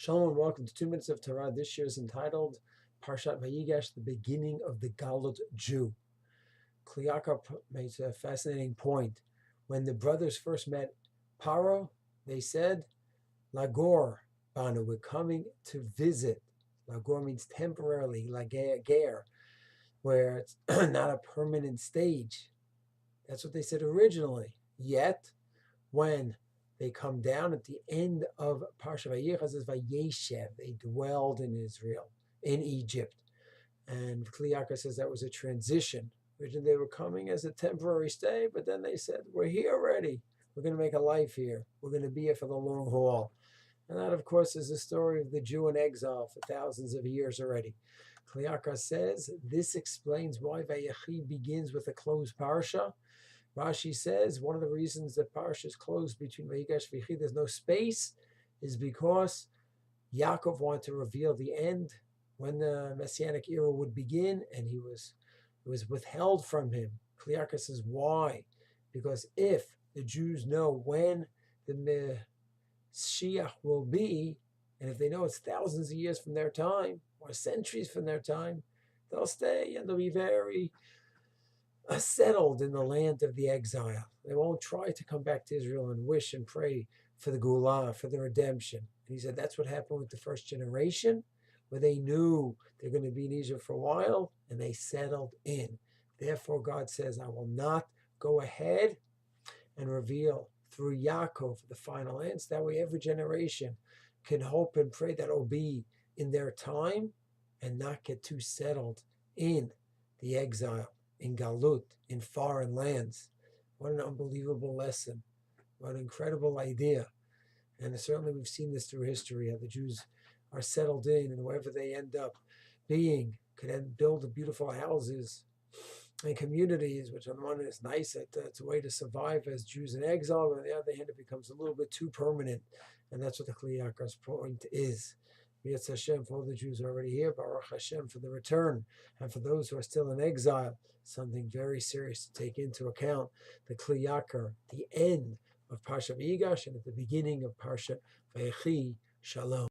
Shalom and welcome to 2 Minutes of Torah. This year is entitled Parshat Vayigash, the beginning of the Galut Jew. Kli Yakar makes a fascinating point. When the brothers first met Paro, they said, Lagor Banu, we're coming to visit. Lagor means temporarily, Lager, where it's not a permanent stage. That's what they said originally. Yet, when they come down at the end of Parsha Vayigash, it says Vayeshev. They dwelled in Israel, in Egypt. And Kli Yakar says that was a transition. Originally they were coming as a temporary stay, but then they said, we're here already. We're going to make a life here. We're going to be here for the long haul. And that, of course, is the story of the Jew in exile for thousands of years already. Kli Yakar says this explains why Vayechi begins with a closed Parsha. Rashi says one of the reasons that Parsha is closed between Vayigash and Vayechi, there's no space, is because Yaakov wanted to reveal the end, when the Messianic era would begin, and it was withheld from him. Kli Yakar says why? Because if the Jews know when the Mashiach will be, and if they know it's thousands of years from their time, or centuries from their time, they'll stay and they'll be very settled in the land of the exile. They won't try to come back to Israel and wish and pray for the Geulah, for the redemption. And he said that's what happened with the first generation, where they knew they're going to be in Egypt for a while, and they settled in. Therefore, God says, I will not go ahead and reveal through Yaakov the final ends. That way every generation can hope and pray that it'll be in their time and not get too settled in the exile, in Galut, in foreign lands. What an unbelievable lesson. What an incredible idea. And certainly we've seen this through history, how the Jews are settled in, and wherever they end up being, could then build beautiful houses and communities, which on one hand is nice, it's a way to survive as Jews in exile, but on the other hand it becomes a little bit too permanent, and that's what the Kli Yakar's point is. Yetz Hashem for all the Jews already here, Baruch Hashem for the return, and for those who are still in exile, something very serious to take into account. The Kli Yakar, the end of Parshat Vayigash, and at the beginning of Parshat Vayechi. Shalom.